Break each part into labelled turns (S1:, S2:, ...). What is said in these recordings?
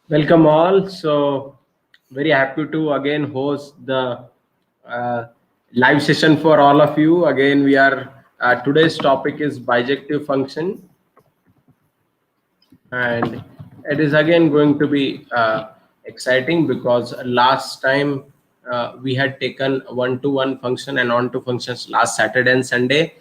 S1: Welcome all. So very happy to again host the uh, live session for all of you. Again, we are today's topic is bijective function, and it is again going to be exciting because last time we had taken one-to-one function and on-to functions last Saturday and Sunday,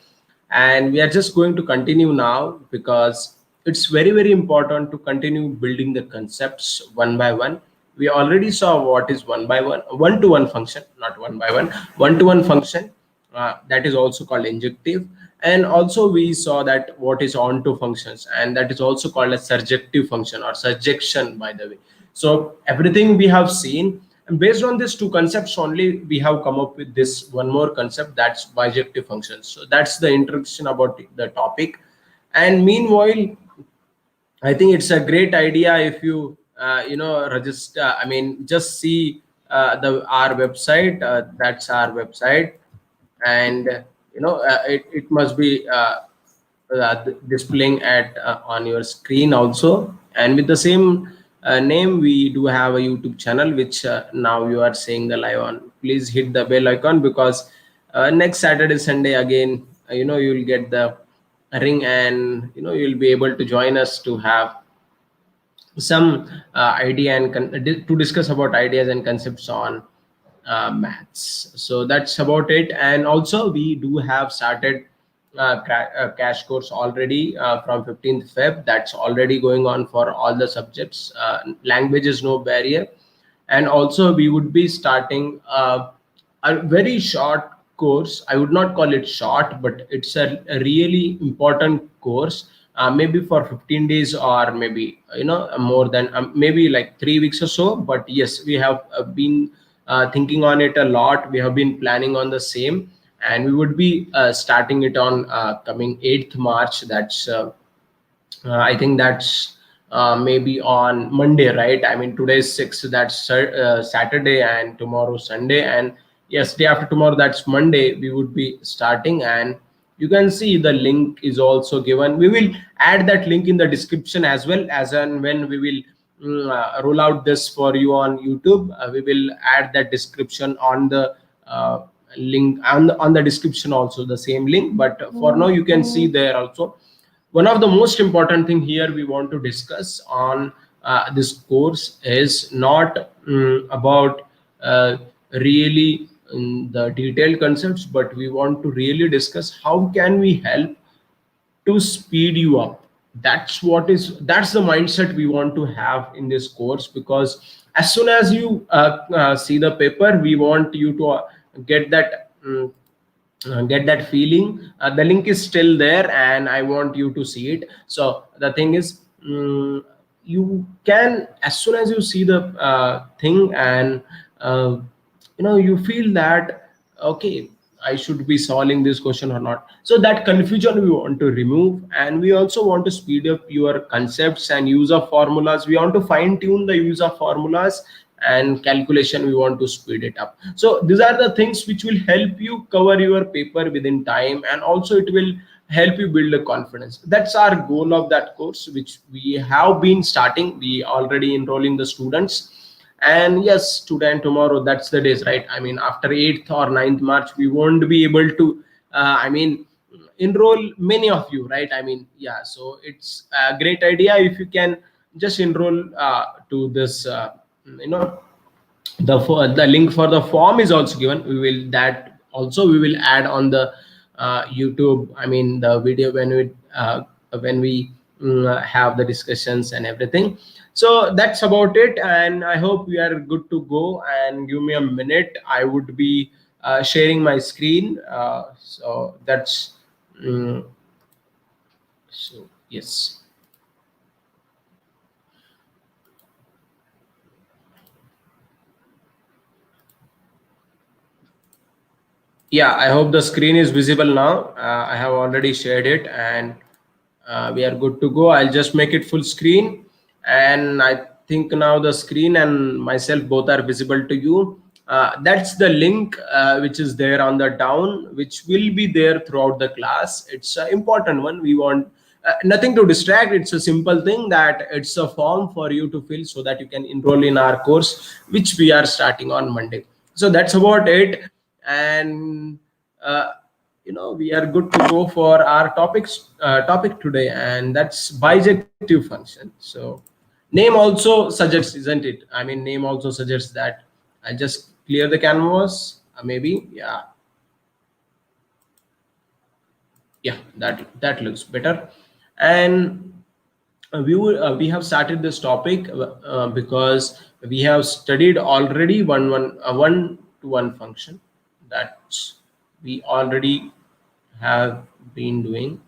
S1: and we are just going to continue now because it's very important to continue building the concepts one by one. We already saw what is one-to-one function, not one-to-one function, that is also called injective, and also we saw that what is onto functions, and that is also called a surjective function or surjection, by the way. So everything we have seen, and based on these two concepts only, we have come up with this one more concept, that's bijective functions. So that's the introduction about the topic. And meanwhile, I think it's a great idea if you register. I mean, just see the our website. That's our website, and it must be displaying at on your screen also. And with the same name, we do have a YouTube channel which now you are seeing the live on. Please hit the bell icon because next Saturday, Sunday again, you'll get the ring, and you'll be able to join us to have some idea and to discuss about ideas and concepts on maths. So that's about it. And also we do have started cash course already from 15th Feb. That's already going on for all the subjects. Language is no barrier. And also we would be starting a very short course. I would not call it short, but it's a really important course, maybe for 15 days, or maybe more than maybe like 3 weeks or so. But yes, we have been thinking on it a lot. We have been planning on the same, and we would be starting it on coming 8th March. That's I think that's maybe on Monday, right? I mean, today's 6th, that's Saturday, and tomorrow Sunday, and yes, day after tomorrow, that's Monday, we would be starting. And you can see the link is also given. We will add that link in the description as well, as and when we will roll out this for you on YouTube. We will add that description on the link, on the description also, the same link. But for now, you can see there also. One of the most important thing here we want to discuss on this course is not about really the detailed concepts, but we want to really discuss how can we help to speed you up. That's the mindset we want to have in this course, because as soon as you see the paper, we want you to get that feeling. The link is still there, and I want you to see it. So the thing is, you can, as soon as you see the thing, and uh, you feel that, okay, I should be solving this question or not. So that confusion we want to remove, and we also want to speed up your concepts and use of formulas. We want to fine tune the use of formulas and calculation. We want to speed it up. So these are the things which will help you cover your paper within time, and also it will help you build a confidence. That's our goal of that course, which we have been starting. We already enrolling the students, and yes, today and tomorrow, that's the days, right? I mean, after 8th or 9th March, we won't be able to enroll many of you, right? I mean, yeah, so it's a great idea if you can just enroll to this you know the link for the form is also given. We will add on the YouTube, I mean the video, when we have the discussions and everything. So that's about it, and I hope we are good to go. And give me a minute, I would be sharing my screen. So that's mm, so yes. Yeah, I hope the screen is visible now. I have already shared it, and we are good to go. I'll just make it full screen, and I think now the screen and myself both are visible to you. That's the link which is there on the down, which will be there throughout the class. It's an important one. We want nothing to distract. It's a simple thing that it's a form for you to fill so that you can enroll in our course which we are starting on Monday. So that's about it. And uh, we are good to go for our topic today, and that's bijective function. So name also suggests, isn't it? I mean, name also suggests that. I just clear the canvas, maybe. Yeah, yeah, that looks better. And we have started this topic because we have studied already one to one function that we already have been doing.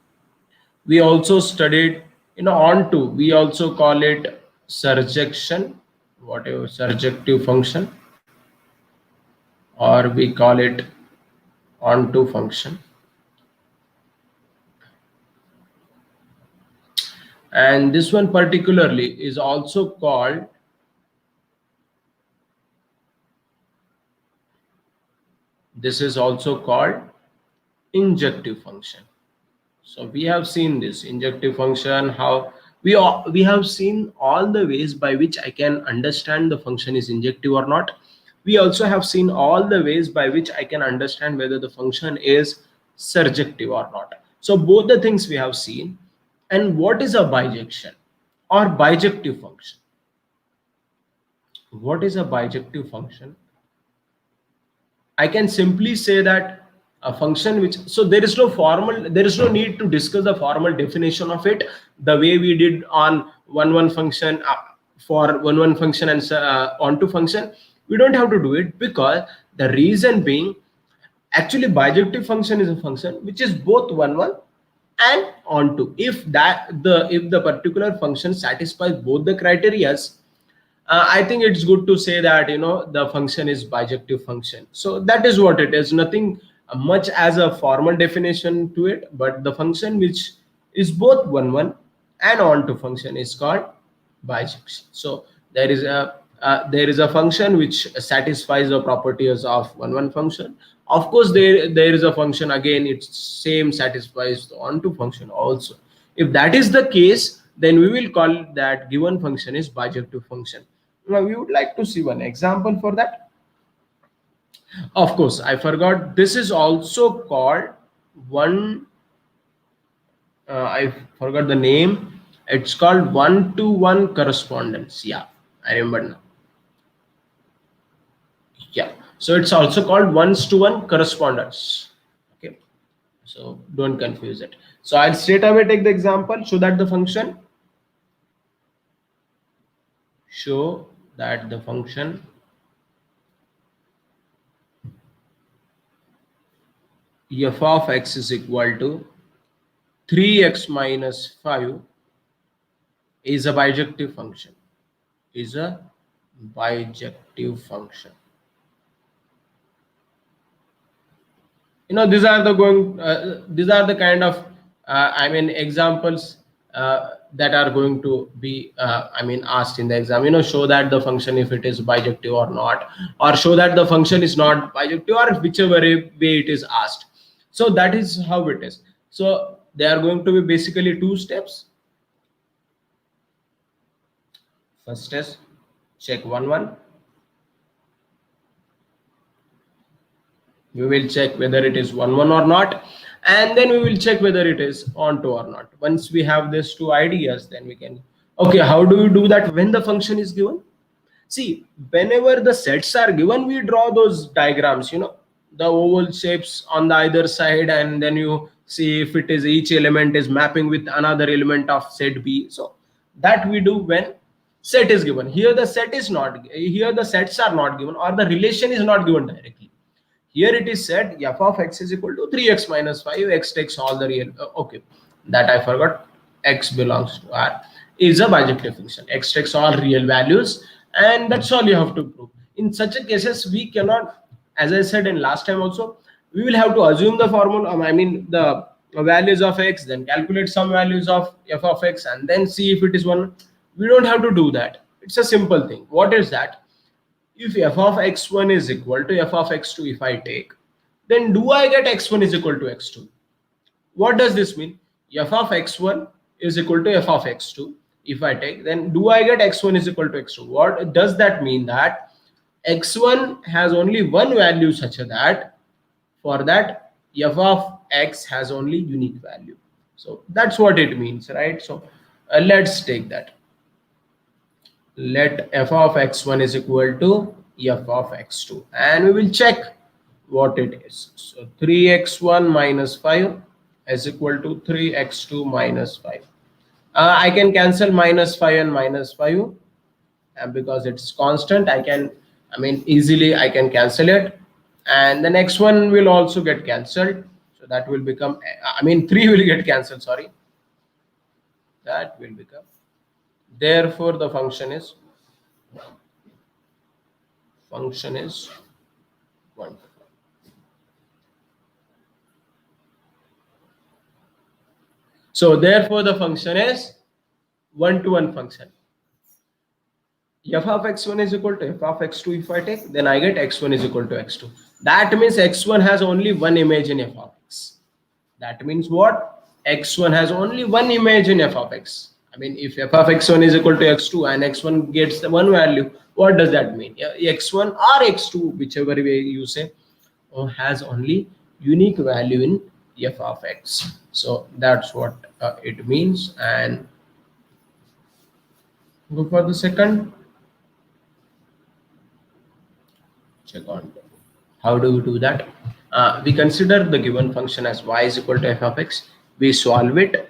S1: We also studied, on to, we also call it surjection, whatever, surjective function, or we call it onto function. And this one particularly is also called, this is also called injective function. So we have seen this injective function, how we have seen all the ways by which I can understand the function is injective or not. We also have seen all the ways by which I can understand whether the function is surjective or not. So both the things we have seen. And what is a bijection or bijective function? What is a bijective function? I can simply say that a function which, so there is no need to discuss the formal definition of it the way we did on one function, for one function and onto function. We don't have to do it, because the reason being, actually bijective function is a function which is both one and onto. If the particular function satisfies both the criterias, I think it's good to say that the function is bijective function. So that is what it is. Nothing much as a formal definition to it, but the function which is both one and onto function is called bijection. So there is a function which satisfies the properties of one function. Of course, there is a function again. It's same satisfies the onto function also. If that is the case, then we will call that given function is bijective function. Now we would like to see one example for that. Of course, I forgot. This is also called one. I forgot the name. It's called one-to-one correspondence. Yeah, I remember now. Yeah. So it's also called one-to-one correspondence. Okay. So don't confuse it. So I'll straight away take the example. Show that the function f of x is equal to 3x minus 5 is a bijective function. Is a bijective function. These are the kind of examples that are going to be asked in the exam. Show that the function, if it is bijective or not, or show that the function is not bijective, or whichever way it is asked. So that is how it is. So they are going to be basically two steps. First is check one. We will check whether it is one or not, and then we will check whether it is onto or not. Once we have these two ideas, then we can, okay, how do we do that when the function is given? See, whenever the sets are given, we draw those diagrams, the oval shapes on the either side, and then you see if it is each element is mapping with another element of set B. So that we do when set is given. Here the sets are not given, or the relation is not given directly. Here it is said f of x is equal to 3x minus 5, x takes all the real, okay, that I forgot, x belongs to R, is a bijective function. X takes all real values, and that's all you have to prove. In such a cases, we cannot, as I said in last time also, we will have to assume the formula, the values of x, then calculate some values of f of x, and then see if it is one. We don't have to do that. It's a simple thing. What is that? If f of x1 is equal to f of x2, if I take, then do I get x1 is equal to x2? What does this mean? F of x1 is equal to f of x2. If I take, then do I get x1 is equal to x2? What does that mean? That x1 has only one value, such that for that f of x has only unique value. So that's what it means, right? So let's take that. Let f of x1 is equal to f of x2, and we will check what it is. So 3x1 minus 5 is equal to 3x2 minus 5. I can cancel minus 5 and minus 5, and because it's constant, easily I can cancel it, and the next one will also get cancelled. So that will become, 3 will get cancelled, sorry, that will become, therefore the function is 1. So therefore the function is 1-to-1 function. F of x1 is equal to f of x2. If I take, then I get x1 is equal to x2. That means x1 has only one image in f of x. That means what? X1 has only one image in f of x. If f of x1 is equal to x2 and x1 gets the one value, what does that mean? X1 or x2, whichever way you say, has only unique value in f of x. So that's what it means. And go for the second. Check on how do we do that. We consider the given function as y is equal to f of x. We solve it,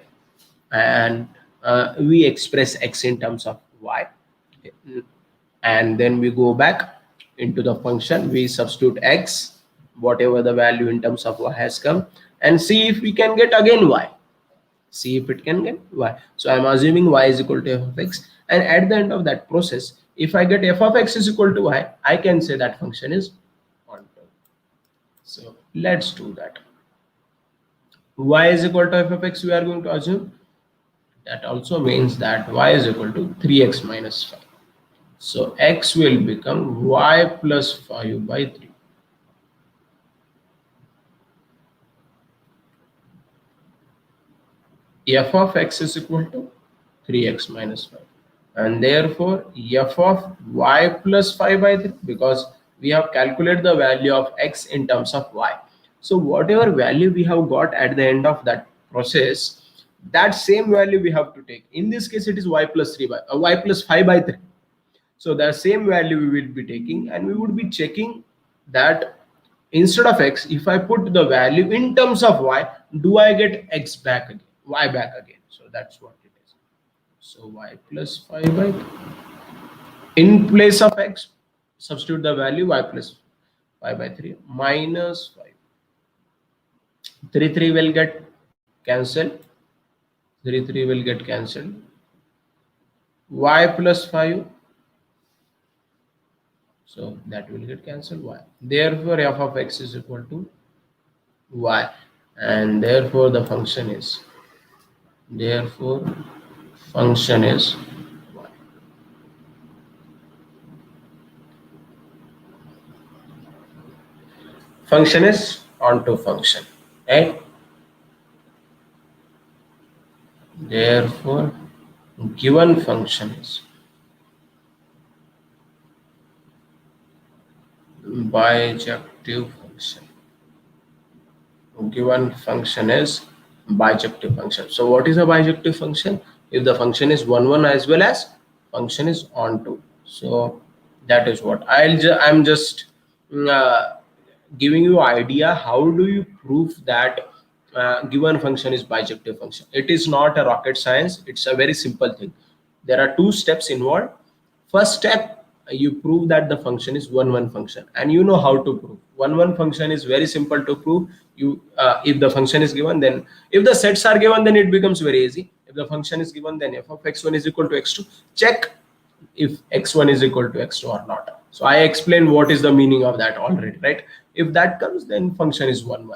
S1: and we express x in terms of y, and then we go back into the function. We substitute x, whatever the value in terms of y has come, and see if we can get again y. See if it can get y. So I'm assuming y is equal to f of x, and at the end of that process, if I get f of x is equal to y, I can say that function is onto. So let's do that. Y is equal to f of x, we are going to assume. That also means that y is equal to 3x minus 5. So x will become y plus 5 by 3. F of x is equal to 3x minus 5. And therefore f of y plus 5 by 3, because we have calculated the value of x in terms of y. So whatever value we have got at the end of that process, that same value we have to take. In this case, it is y plus 5 by 3. So the same value we will be taking, and we would be checking that instead of x, if I put the value in terms of y, do I get x back again, y back again? So that's what it is. So y plus 5 by 3. In place of x, substitute the value y plus 5 by 3 minus 5. 3 will get cancelled. 3 will get cancelled. Y plus 5. So that will get cancelled y. Therefore f of x is equal to y, and therefore the function is y. Function is onto function, right? Therefore given function is bijective function. Given function is bijective function. So what is a bijective function? If the function is 1 as well as function is onto. So that is what I'm just giving you idea how do you prove that given function is bijective function. It is not a rocket science. It's a very simple thing. There are 2 steps involved. First step, you prove that the function is 1 function, and you know how to prove 1 function is very simple to prove. You if the function is given, then if the sets are given, then it becomes very easy. If the function is given, then f of x1 is equal to x2. Check if x1 is equal to x2 or not. So I explained what is the meaning of that already, right? If that comes, then function is 1.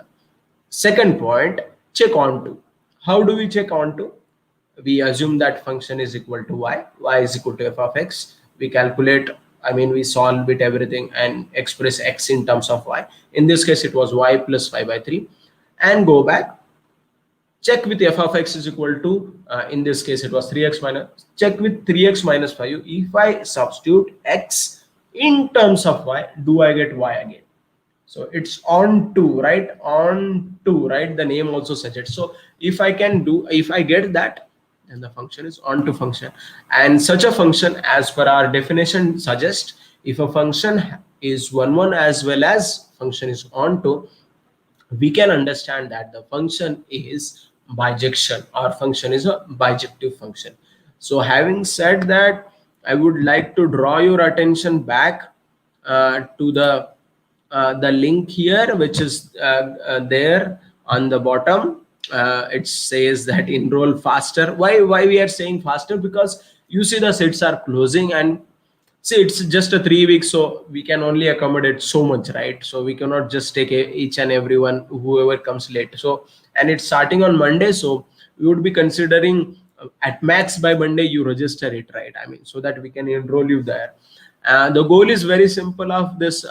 S1: Second point, check onto. How do we check onto? We assume that function is equal to y is equal to f of x. We calculate, we solve it everything and express x in terms of y. In this case, it was y plus 5 by 3, and go back check with f of x is equal to, in this case it was 3x minus, check with 3x minus 5. If I substitute x in terms of y, do I get y again? So it's on to, right? On to, right? The name also suggests. So if I can do, if I get that, then the function is on to function. And such a function, as per our definition suggests, if a function is one as well as function is on to, we can understand that the function is bijection, or function is a bijective function. So having said that, I would like to draw your attention back to the link here, which is there on the bottom. It says that enroll faster. Why we are saying faster? Because you see the seats are closing, and see, it's just a 3 weeks, so we can only accommodate so much, right? So we cannot just take each and everyone whoever comes late. So, and it's starting on Monday, so we would be considering at max by Monday you register it, right? I mean, so that we can enroll you there. The goal is very simple of this,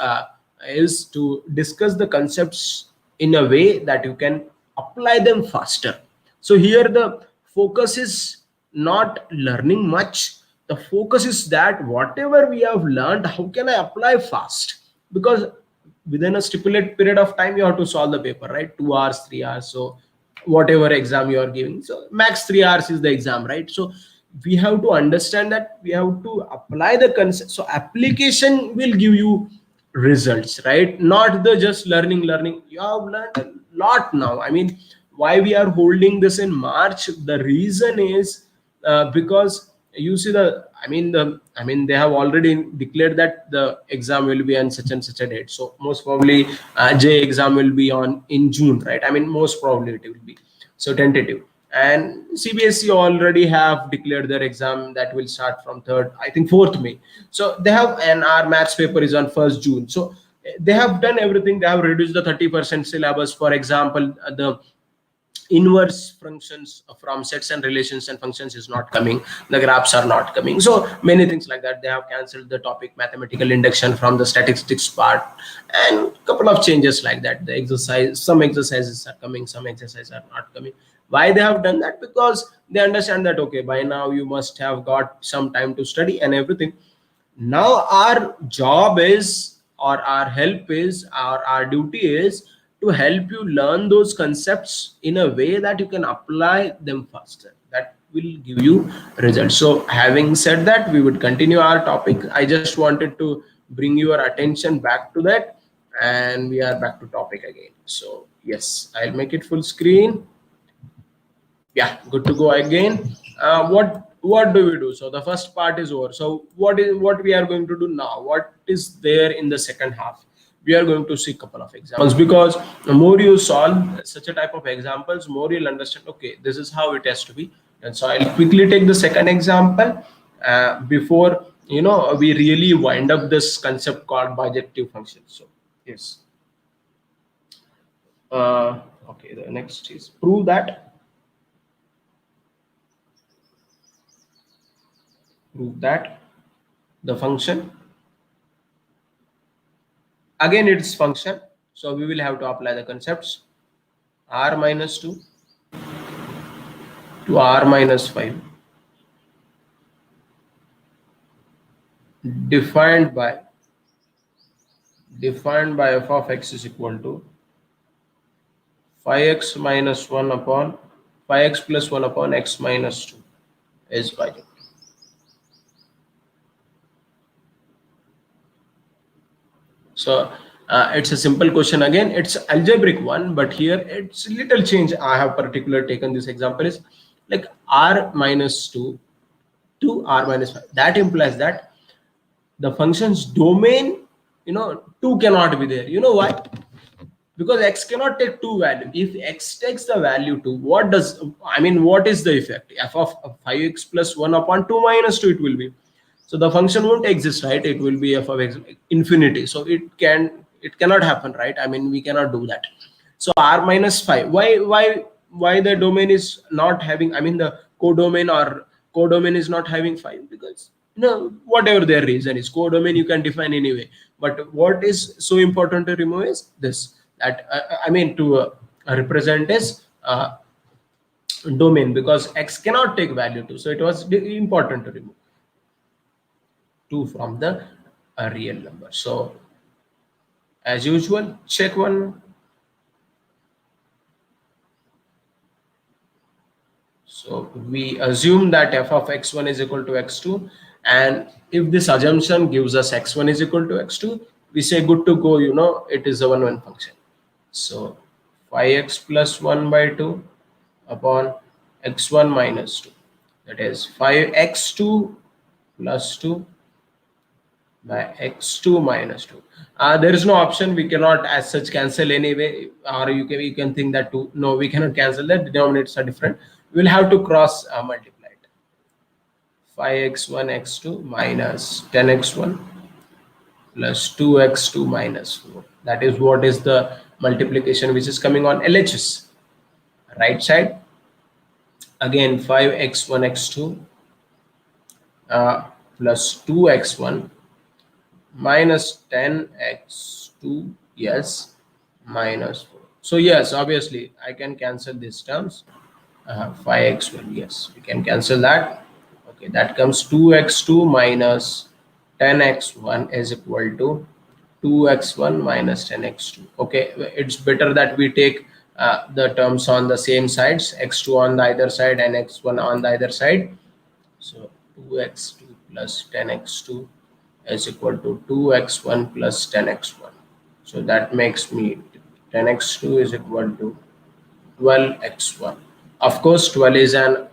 S1: is to discuss the concepts in a way that you can apply them faster. So here the focus is not learning much. The focus is that whatever we have learned, how can I apply fast? Because within a stipulated period of time you have to solve the paper, right? 2 hours, 3 hours. So whatever exam you are giving, so max 3 hours is the exam, right? So we have to understand that we have to apply the concept. So application will give you results, right? Not the just learning. You have learned a lot now. I mean, why we are holding this in March, the reason is because you see the, I mean they have already declared that the exam will be on such and such a date. So most probably J exam will be on in June, right? I mean, most probably it will be, so tentative. And CBSE already have declared their exam that will start from 3rd, I think 4th May. So they have, and our maths paper is on 1st June. So they have done everything. They have reduced the 30% syllabus. For example, the inverse functions from sets and relations and functions is not coming, the graphs are not coming, so many things like that. They have cancelled the topic mathematical induction from the statistics part, and couple of changes like that. The exercise, some exercises are coming, some exercises are not coming. Why they have done that? Because they understand that okay, by now you must have got some time to study and everything. Now our job is, or our help is, or our duty is to help you learn those concepts in a way that you can apply them faster, that will give you results. So having said that, we would continue our topic. I just wanted to bring your attention back to that, and we are back to topic again. So yes, I'll make it full screen. Yeah, good to go again. What do we do? So the first part is over. So what we are going to do now? What is there in the second half? We are going to see a couple of examples, because the more you solve such a type of examples, more you'll understand, okay, this is how it has to be. And so I'll quickly take the second example before we really wind up this concept called bijective functions. So yes, okay, the next is prove that the function, again it's function, so we will have to apply the concepts r minus 2 to r minus 5 defined by f of x is equal to 5x minus 1 upon 5x plus 1 upon x minus 2 is bijective. So it's a simple question. Again, it's algebraic one, but here it's little change. I have particular taken this example is like r minus 2 to r minus 5. That implies that the function's domain, 2 cannot be there. You know why? Because x cannot take 2 value. If x takes the value 2, what is the effect? F of 5x plus 1 upon 2 minus 2 it will be. So the function won't exist, right? It will be f of x infinity. So it cannot happen, right? I mean, we cannot do that. So r minus 5. Why the domain is not having, I mean the codomain or codomain is not having 5? Because whatever their reason is, codomain you can define anyway. But what is so important to remove is this, that to represent is domain, because x cannot take value 2, so it was important to remove 2 from the real number. So as usual, check one. So we assume that f of x1 is equal to x2, and if this assumption gives us x1 is equal to x2, we say good to go, it is a one function. So 5x plus 1 by 2 upon x1 minus 2, that is 5x2 plus 2 by x2 minus 2. There is no option, we cannot as such cancel anyway, or you can think that 2, no, we cannot cancel that, denominators are different, we'll have to cross multiply it. 5x1 x2 minus 10x1 plus 2x2 minus 4, that is what is the multiplication which is coming on LHS right side. Again 5x1 x2 plus 2x1 minus 10x2, yes, minus 4. So yes, obviously I can cancel these terms. 5x1, yes, we can cancel that. Okay, that comes 2x2 minus 10x1 is equal to 2x1 minus 10x2. Okay, it's better that we take the terms on the same sides, x2 on the either side and x1 on the either side. So 2x2 plus 10x2 is equal to 2x1 plus 10x1. So that makes me 10x2 is equal to 12x1. Of course, 12 is an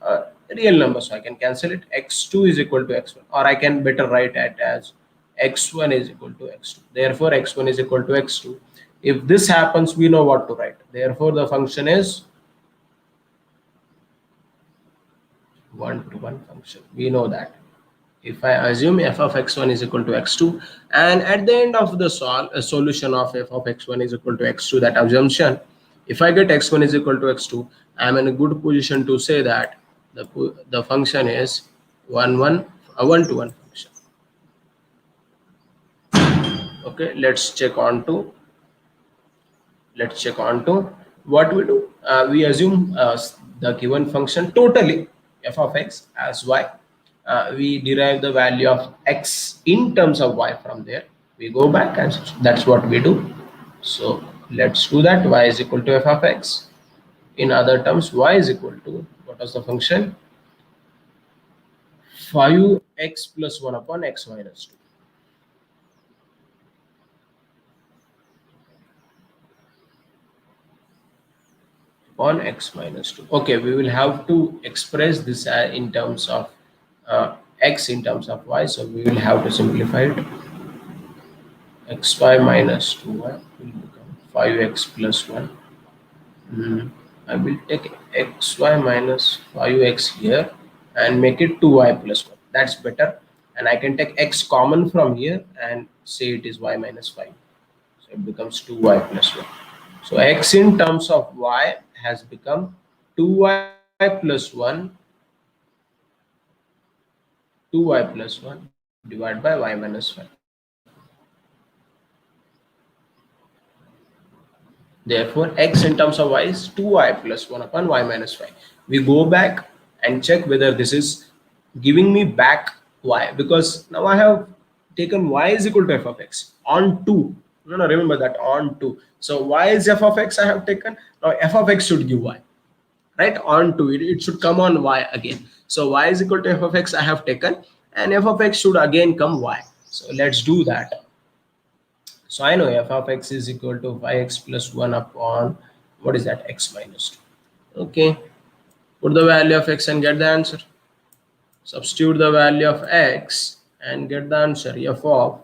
S1: a real number, so I can cancel it. X2 is equal to x1, or I can better write it as x1 is equal to x2. Therefore, x1 is equal to x2. If this happens, we know what to write. Therefore, the function is one-to-one function. We know that. If I assume f of x1 is equal to x2, and at the end of the solution of f of x1 is equal to x2, that assumption, if I get x1 is equal to x2, I am in a good position to say that the function is a one-to-one function. Okay, let's check on to what we do. We assume the given function totally f of x as y. We derive the value of x in terms of y from there. We go back and that's what we do. So let's do that. Y is equal to f of x. In other terms, y is equal to, what was the function? 5x plus 1 upon x minus 2. On x minus 2. Okay, we will have to express this in terms of x in terms of y, so we will have to simplify it. Xy minus 2y will become 5x plus 1. I will take xy minus 5x here and make it 2y plus 1. That's better, and I can take x common from here and say it is y minus 5, so it becomes 2y plus 1. So x in terms of y has become 2y plus 1, 2y plus 1 divided by y minus 5. Therefore, x in terms of y is 2y plus 1 upon y minus 5. We go back and check whether this is giving me back y, because now I have taken y is equal to f of x on 2. No, remember that, on 2. So y is f of x I have taken. Now f of x should give y, right? On 2, it should come on y again. So y is equal to f of x I have taken, and f of x should again come y. So let's do that. So I know f of x is equal to 5x plus 1 upon, what is that, x minus 2. Okay, put the value of x and get the answer. Substitute the value of x and get the answer. F of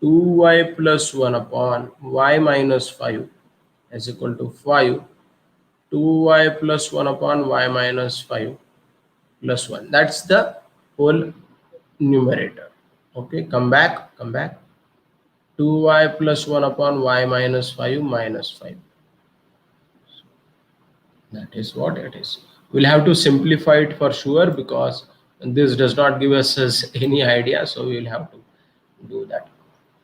S1: 2y plus 1 upon y minus 5 is equal to 5. 2y plus 1 upon y minus 5 plus 1. That's the whole numerator. Okay, come back. 2y plus 1 upon y minus 5 minus 5. That is what it is. We'll have to simplify it for sure, because this does not give us any idea, so we will have to do that.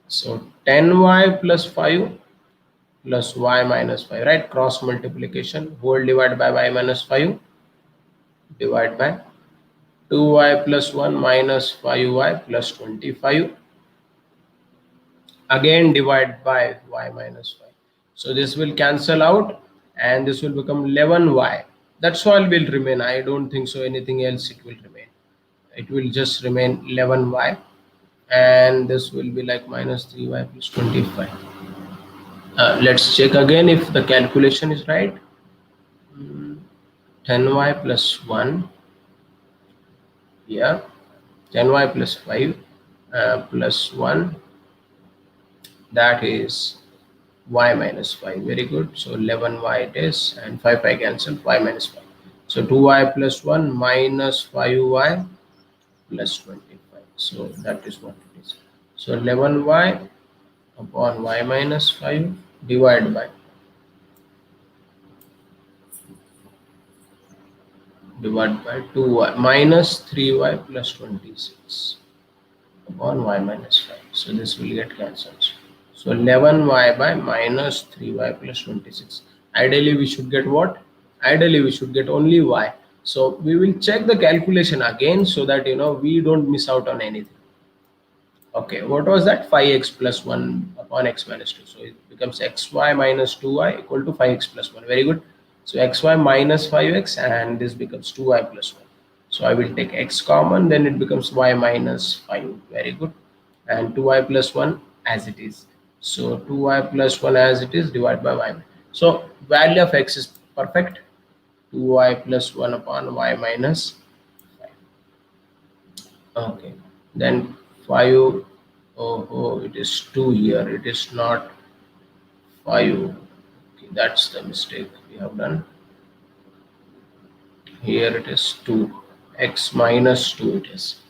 S1: So 10y plus 5 plus y minus 5, right? Cross multiplication, whole divided by y minus 5, divide by 2y plus 1 minus 5y plus 25, again divide by y minus 5. So this will cancel out and this will become 11y. That's all will remain. I don't think so anything else it will remain. It will just remain 11y, and this will be like minus 3y plus 25. Let's check again if the calculation is right. 10y plus 1, yeah, 10y plus 5 plus 1, that is y minus 5. Very good. So 11y it is, and 5 I cancel, y minus 5. So 2y plus 1 minus 5y plus 25. So that is what it is. So 11y upon y minus 5 divided by 2y minus 3y plus 26 upon y minus 5. So this will get cancelled. So 11y by minus 3y plus 26. Ideally we should get what? Ideally we should get only y. So we will check the calculation again so that we don't miss out on anything. Okay, what was that? 5x plus 1 upon x minus 2. So it becomes xy minus 2y equal to 5x plus 1. Very good. So xy minus 5x, and this becomes 2y plus 1. So I will take x common, then it becomes y minus 5. Very good. And 2y plus 1 as it is. So 2y plus 1 as it is divided by y. So value of x is perfect. 2y plus 1 upon y minus 5. Okay, then 5. Oh, it is 2 here, it is not 5. Okay, that's the mistake we have done. Here it is 2, x minus 2 it is.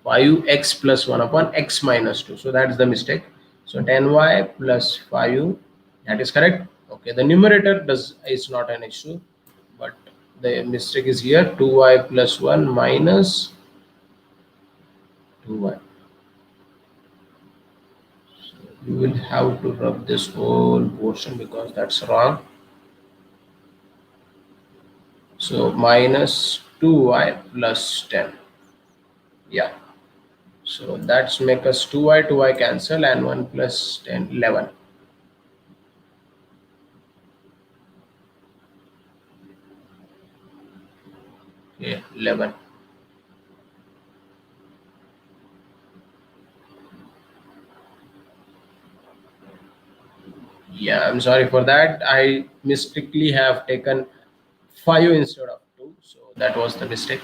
S1: 5x plus 1 upon x minus 2. So that's the mistake. So 10y plus 5, that is correct. Okay, the numerator is not an issue, but the mistake is here. 2y plus 1 minus 2y. So you will have to rub this whole portion because that's wrong. So minus 2y plus 10. Yeah. So that's make us 2y cancel, and 1 plus 10, 11. Okay, 11. Yeah, I'm sorry for that. I mistakenly have taken 5 instead of 2. So that was the mistake.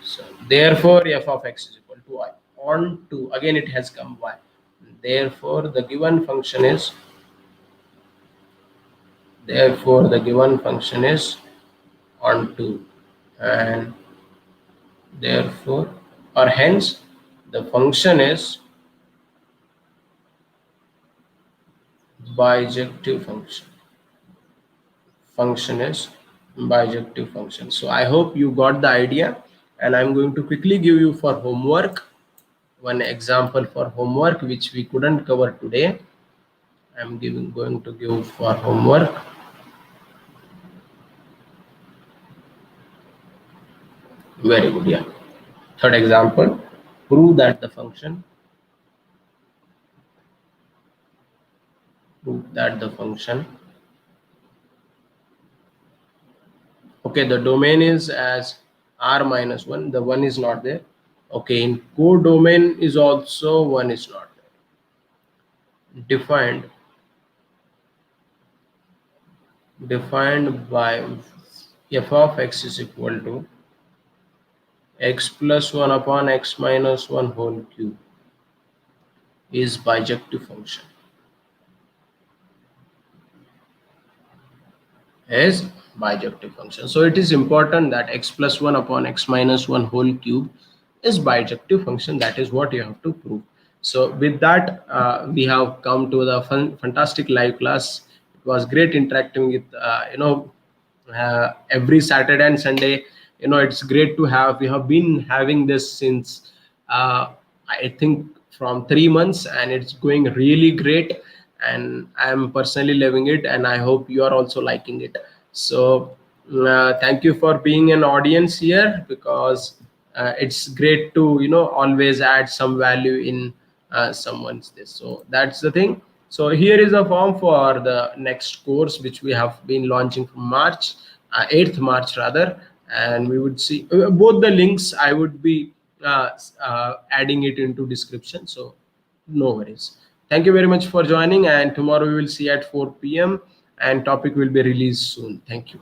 S1: So therefore f of x is equal to y on 2. Again it has come y. Therefore the given function is on 2, and therefore, or hence, the function is bijective function. So I hope you got the idea, and I'm going to quickly give you for homework one example for homework which we couldn't cover today. I'm going to give for homework. Very good. Yeah. Third example, prove that the function okay, the domain is as r minus 1. The 1 is not there. Okay, in codomain is also 1 is not there. Defined by f of x is equal to x plus 1 upon x minus 1 whole cube is bijective function. So it is important that x plus 1 upon x minus 1 whole cube is bijective function. That is what you have to prove. So with that, we have come to the fantastic live class. It was great interacting with every Saturday and Sunday. It's great to have. We have been having this since I think from 3 months, and it's going really great. and I am personally loving it, and I hope you are also liking it. So thank you for being an audience here, because it's great to always add some value in someone's this. So that's the thing. So here is a form for the next course which we have been launching from March, 8th March rather, and we would see both the links. I would be adding it into description, so no worries. Thank you very much for joining, and tomorrow we will see at 4 p.m. and topic will be released soon. Thank you.